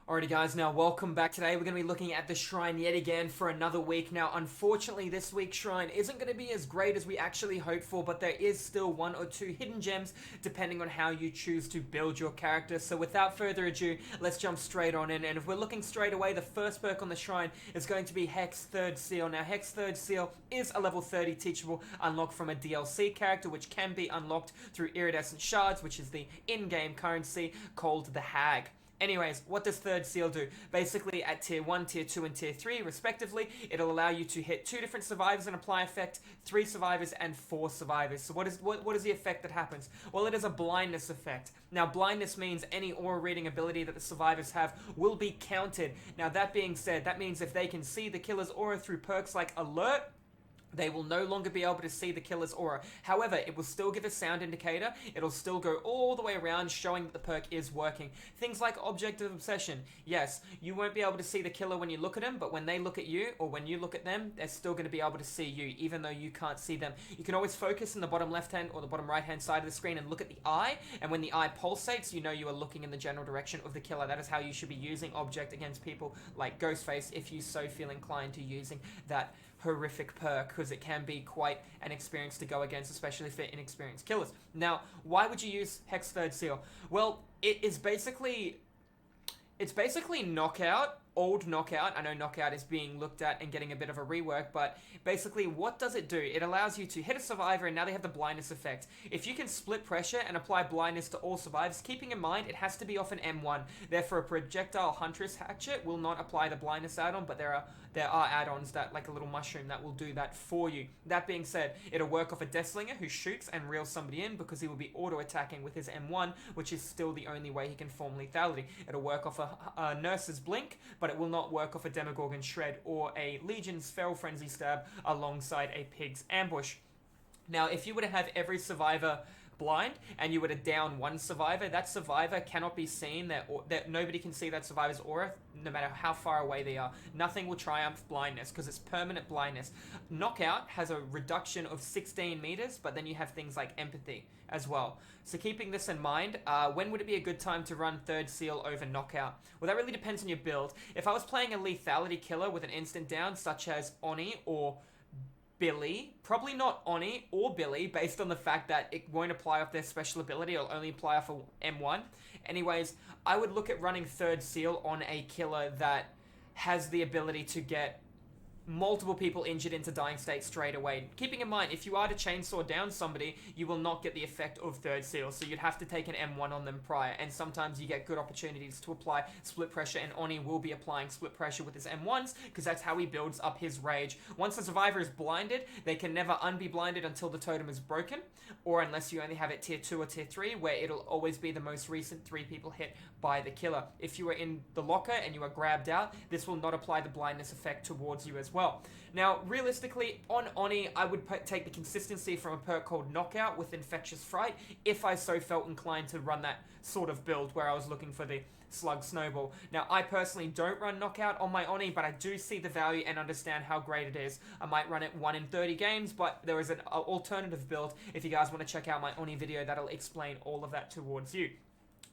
Alrighty guys, now welcome back. Today we're going to be looking at the shrine yet again for another week. Now unfortunately this week's shrine isn't going to be as great as we actually hoped for, but there is still one or two hidden gems depending on how you choose to build your character. So without further ado, let's jump straight on in. And if we're looking straight away, the first perk on the shrine is going to be Hex Third Seal. Now Hex Third Seal is a level 30 teachable unlock from a DLC character, which can be unlocked through iridescent shards, which is the in-game currency called the Hag. Anyways, what does Third Seal do? Basically, at Tier 1, Tier 2, and Tier 3, respectively, it'll allow you to hit 2 different survivors and apply effect, 3 survivors, and 4 survivors. So what is the effect that happens? Well, it is a blindness effect. Now, blindness means any aura reading ability that the survivors have will be counted. Now, that being said, that means if they can see the killer's aura through perks like Alert, they will no longer be able to see the killer's aura. However, it will still give a sound indicator. It'll still go all the way around, showing that the perk is working. Things like Object of Obsession. Yes, you won't be able to see the killer when you look at him, but when they look at you, or when you look at them, they're still going to be able to see you, even though you can't see them. You can always focus in the bottom left-hand or the bottom right-hand side of the screen and look at the eye, and when the eye pulsates, you know you are looking in the general direction of the killer. That is how you should be using Object against people like Ghostface, if you so feel inclined to using that horrific perk, because it can be quite an experience to go against, especially for inexperienced killers. Now, why would you use Hex Third Seal? Well, it's basically Knockout, old Knockout. I know Knockout is being looked at and getting a bit of a rework, but basically what does it do? It allows you to hit a survivor and now they have the blindness effect. If you can split pressure and apply blindness to all survivors, keeping in mind it has to be off an M1. Therefore, a projectile Huntress hatchet will not apply the blindness add-on, but there are add-ons that, like a little mushroom, that will do that for you. That being said, it'll work off a Deathslinger who shoots and reels somebody in because he will be auto-attacking with his M1, which is still the only way he can form lethality. It'll work off a Nurse's Blink, but it will not work off a Demogorgon Shred or a Legion's Feral Frenzy Stab alongside a Pig's Ambush. Now, if you were to have every survivor blind and you were to down one survivor, that survivor cannot be seen, that nobody can see that survivor's aura no matter how far away they are. Nothing will triumph blindness because it's permanent blindness. Knockout has a reduction of 16 meters, but then you have things like empathy as well. So keeping this in mind, when would it be a good time to run Third Seal over Knockout? Well, that really depends on your build. If I was playing a lethality killer with an instant down, such as Oni or Billy, probably not Oni or Billy, based on the fact that it won't apply off their special ability, it'll only apply off a M1. Anyways, I would look at running Third Seal on a killer that has the ability to get multiple people injured into dying state straight away. Keeping in mind, if you are to chainsaw down somebody, you will not get the effect of Third Seal, so you'd have to take an M1 on them prior, and sometimes you get good opportunities to apply split pressure, and Oni will be applying split pressure with his M1s, because that's how he builds up his rage. Once the survivor is blinded, they can never unbe blinded until the totem is broken, or unless you only have it Tier 2 or Tier 3, where it'll always be the most recent 3 people hit by the killer. If you are in the locker and you are grabbed out, this will not apply the blindness effect towards you as well. Now, realistically, on Oni, I would take the consistency from a perk called Knockout with Infectious Fright, if I so felt inclined to run that sort of build where I was looking for the Slug Snowball. Now, I personally don't run Knockout on my Oni, but I do see the value and understand how great it is. I might run it 1 in 30 games, but there is an alternative build. If you guys want to check out my Oni video, that'll explain all of that towards you.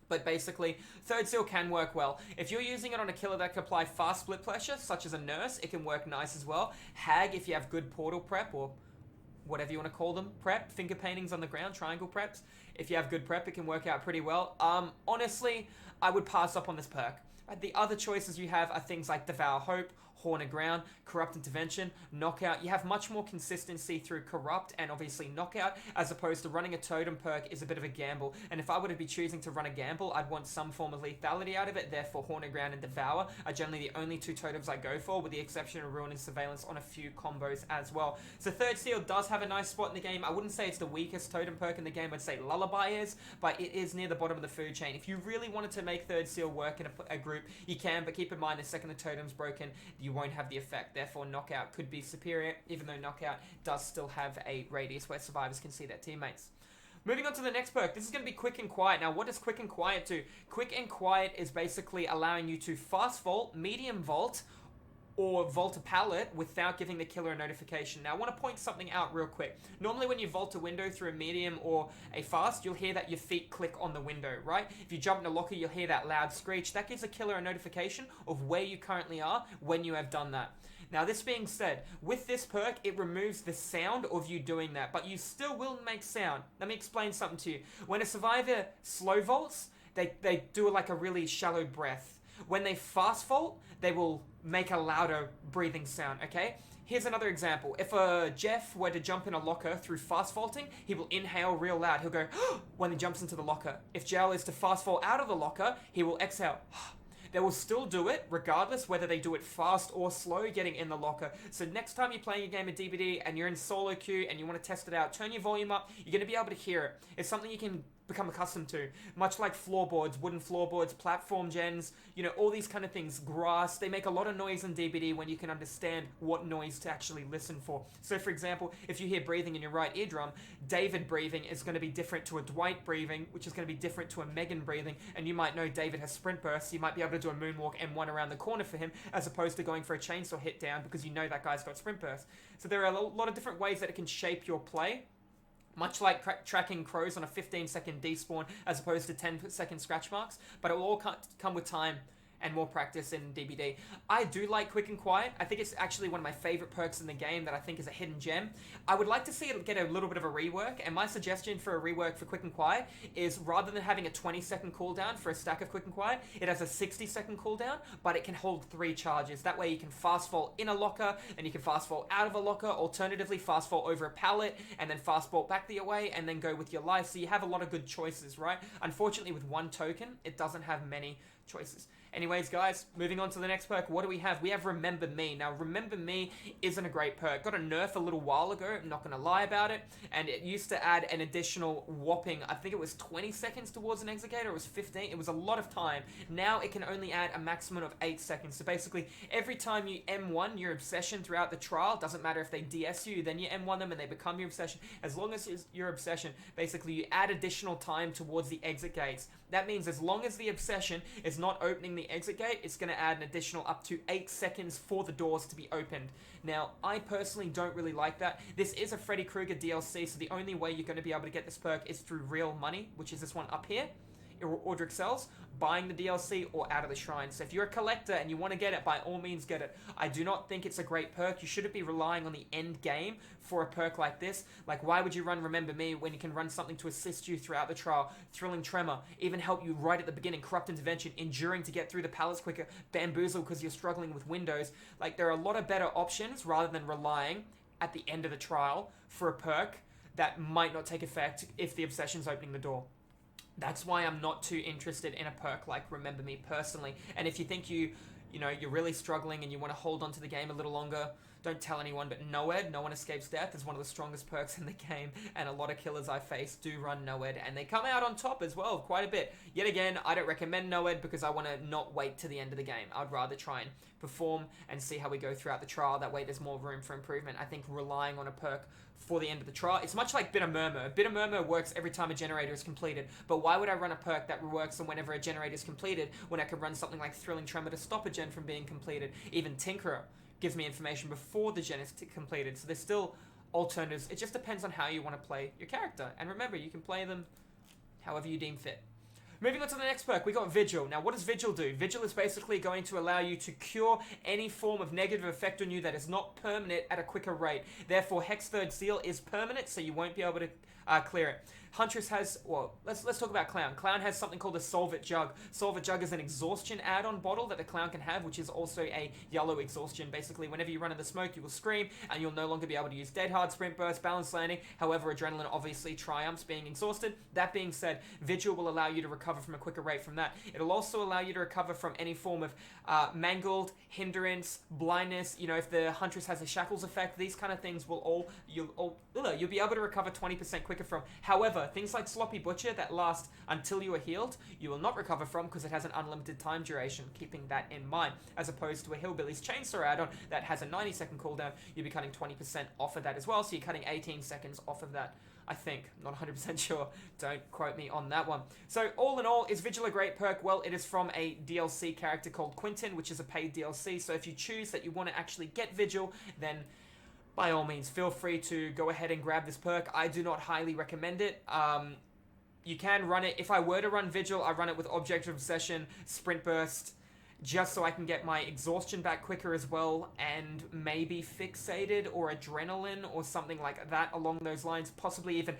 But basically, Third Seal can work well. If you're using it on a killer that can apply fast split pressure, such as a Nurse, it can work nice as well. Hag, if you have good portal prep, or whatever you want to call them, prep, finger paintings on the ground, triangle preps. If you have good prep, it can work out pretty well. Honestly, I would pass up on this perk. The other choices you have are things like Devour Hope, Horn of Ground, Corrupt Intervention, Knockout. You have much more consistency through Corrupt and obviously Knockout, as opposed to running a Totem perk is a bit of a gamble. And if I were to be choosing to run a gamble, I'd want some form of lethality out of it. Therefore, Horn of Ground and Devour are generally the only 2 totems I go for, with the exception of Ruin and Surveillance on a few combos as well. So Third Seal does have a nice spot in the game. I wouldn't say it's the weakest totem perk in the game. I'd say Lullaby is, but it is near the bottom of the food chain. If you really wanted to make Third Seal work in a group, you can, but keep in mind the second the totem's broken, you won't have the effect. Therefore, Knockout could be superior, even though Knockout does still have a radius where survivors can see their teammates. Moving on to the next perk, this is going to be Quick and Quiet. Now, what does Quick and Quiet do? Quick and Quiet is basically allowing you to fast vault, medium vault, or vault a pallet without giving the killer a notification. Now, I want to point something out real quick. Normally, when you vault a window through a medium or a fast, you'll hear that your feet click on the window, right? If you jump in a locker, you'll hear that loud screech. That gives a killer a notification of where you currently are when you have done that. Now, this being said, with this perk, it removes the sound of you doing that, but you still will make sound. Let me explain something to you. When a survivor slow vaults, they do like a really shallow breath. When they fast vault, they will make a louder breathing sound, okay? Here's another example. If a Jeff were to jump in a locker through fast vaulting, he will inhale real loud. He'll go when he jumps into the locker. If Jal is to fast vault out of the locker, he will exhale. They will still do it, regardless whether they do it fast or slow, getting in the locker. So next time you're playing a game of DBD and you're in solo queue and you want to test it out, turn your volume up. You're going to be able to hear it. It's something you can become accustomed to. Much like floorboards, wooden floorboards, platform gens, you know, all these kind of things. Grass, they make a lot of noise in DBD when you can understand what noise to actually listen for. So for example, if you hear breathing in your right eardrum, David breathing is going to be different to a Dwight breathing, which is going to be different to a Megan breathing, and you might know David has sprint bursts, you might be able to do a moonwalk M1 around the corner for him, as opposed to going for a chainsaw hit down because you know that guy's got sprint bursts. So there are a lot of different ways that it can shape your play. Much like tracking crows on a 15-second despawn as opposed to 10-second scratch marks, but it will all come with time and more practice in DBD. I do like Quick and Quiet. I think it's actually one of my favorite perks in the game that I think is a hidden gem. I would like to see it get a little bit of a rework, and my suggestion for a rework for Quick and Quiet is rather than having a 20-second cooldown for a stack of Quick and Quiet, it has a 60-second cooldown, but it can hold 3 charges. That way you can fast vault in a locker, and you can fast vault out of a locker, alternatively fast vault over a pallet, and then fast vault back the way, and then go with your life. So you have a lot of good choices, right? Unfortunately, with one token, it doesn't have many choices. Anyways, guys, moving on to the next perk. What do we have? We have Remember Me. Now, Remember Me isn't a great perk. Got a nerf a little while ago, I'm not going to lie about it, and it used to add an additional whopping, I think it was 20 seconds towards an exit gate, or it was 15. It was a lot of time. Now it can only add a maximum of 8 seconds. So basically, every time you M1 your obsession throughout the trial, doesn't matter if they DS you, then you M1 them and they become your obsession. As long as it's your obsession, basically you add additional time towards the exit gates. That means as long as the obsession is not opening the exit gate, it's going to add an additional up to 8 seconds for the doors to be opened. Now, I personally don't really like that. This is a Freddy Krueger DLC, so the only way you're going to be able to get this perk is through real money, which is this one up here, or Drixel's, buying the DLC or out of the shrine. So if you're a collector and you want to get it, by all means get it. I do not think it's a great perk. You shouldn't be relying on the end game for a perk like this. Like, why would you run Remember Me when you can run something to assist you throughout the trial? Thrilling Tremor, even help you right at the beginning. Corrupt Intervention, Enduring to get through the pallets quicker. Bamboozle because you're struggling with windows. Like, there are a lot of better options rather than relying at the end of the trial for a perk that might not take effect if the obsession's opening the door. That's why I'm not too interested in a perk like Remember Me personally. And if you think you're really struggling and you want to hold on to the game a little longer, don't tell anyone, but NOED, No One Escapes Death, is one of the strongest perks in the game, and a lot of killers I face do run NOED, and they come out on top as well, quite a bit. Yet again, I don't recommend NOED because I want to not wait to the end of the game. I'd rather try and perform and see how we go throughout the trial. That way there's more room for improvement. I think relying on a perk for the end of the trial, it's much like Bitter Murmur. Bitter Murmur works every time a generator is completed, but why would I run a perk that works on whenever a generator is completed when I could run something like Thrilling Tremor to stop a gen from being completed? Even Tinkerer gives me information before the gen is completed, so there's still alternatives. It just depends on how you want to play your character, and remember, you can play them however you deem fit. Moving on to the next perk, we got Vigil. Now, what does Vigil do? Vigil is basically going to allow you to cure any form of negative effect on you that is not permanent at a quicker rate. Therefore, Hex Third Seal is permanent, so you won't be able to clear it. Huntress has, well, let's talk about Clown. Clown has something called a Solve It Jug. Solve It Jug is an exhaustion add-on bottle that the Clown can have, which is also a yellow exhaustion. Basically, whenever you run in the smoke, you will scream, and you'll no longer be able to use Dead Hard, Sprint Burst, Balance Landing. However, Adrenaline obviously triumphs being exhausted. That being said, Vigil will allow you to recover from a quicker rate from that. It'll also allow you to recover from any form of mangled, hindrance, blindness. You know, if the Huntress has a Shackles effect, these kind of things will you'll be able to recover 20% quicker from. However, things like Sloppy Butcher that last until you are healed, you will not recover from because it has an unlimited time duration, keeping that in mind. As opposed to a Hillbilly's Chainsaw add-on that has a 90-second cooldown, you'll be cutting 20% off of that as well, so you're cutting 18 seconds off of that. I think. Not 100% sure. Don't quote me on that one. So, all in all, is Vigil a great perk? Well, it is from a DLC character called Quentin, which is a paid DLC. So, if you choose that you want to actually get Vigil, then by all means, feel free to go ahead and grab this perk. I do not highly recommend it. You can run it. If I were to run Vigil, I run it with Object of Obsession, Sprint Burst, just so I can get my exhaustion back quicker as well, and maybe Fixated or Adrenaline or something like that along those lines. Possibly even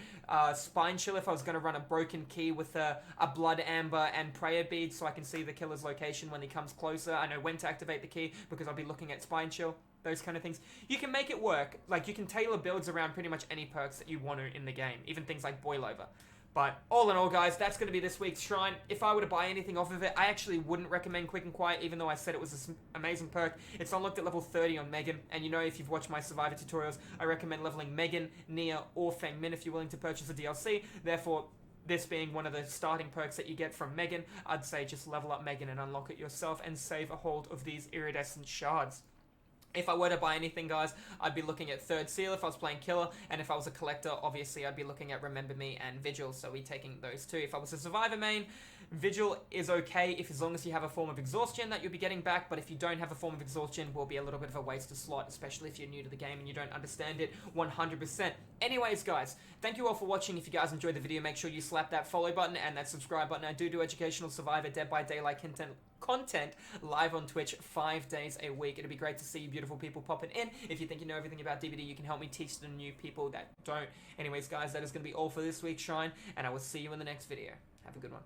Spine Chill if I was going to run a Broken Key with a Blood Amber and Prayer Bead so I can see the killer's location when he comes closer. I know when to activate the key because I'll be looking at Spine Chill. Those kind of things. You can make it work. Like, you can tailor builds around pretty much any perks that you want to in the game. Even things like Boil Over. But all in all, guys, that's going to be this week's Shrine. If I were to buy anything off of it, I actually wouldn't recommend Quick and Quiet, even though I said it was an amazing perk. It's unlocked at level 30 on Megan, and you know if you've watched my Survivor tutorials, I recommend leveling Megan, Nia, or Feng Min if you're willing to purchase a DLC. Therefore, this being one of the starting perks that you get from Megan, I'd say just level up Megan and unlock it yourself and save a hold of these iridescent shards. If I were to buy anything, guys, I'd be looking at Third Seal if I was playing Killer, and if I was a Collector, obviously I'd be looking at Remember Me and Vigil, so we're taking those two. If I was a Survivor main, Vigil is okay if as long as you have a form of exhaustion that you'll be getting back, but if you don't have a form of exhaustion, will be a little bit of a waste of slot, especially if you're new to the game and you don't understand it 100%. Anyways, guys, thank you all for watching. If you guys enjoyed the video, make sure you slap that follow button and that subscribe button. I do educational Survivor Dead by Daylight content live on Twitch 5 days a week. It'd be great to see you beautiful people popping in. If you think you know everything about DBD, you can help me teach the new people that don't. Anyways, guys, that is going to be all for this week's Shrine, and I will see you in the next video. Have a good one.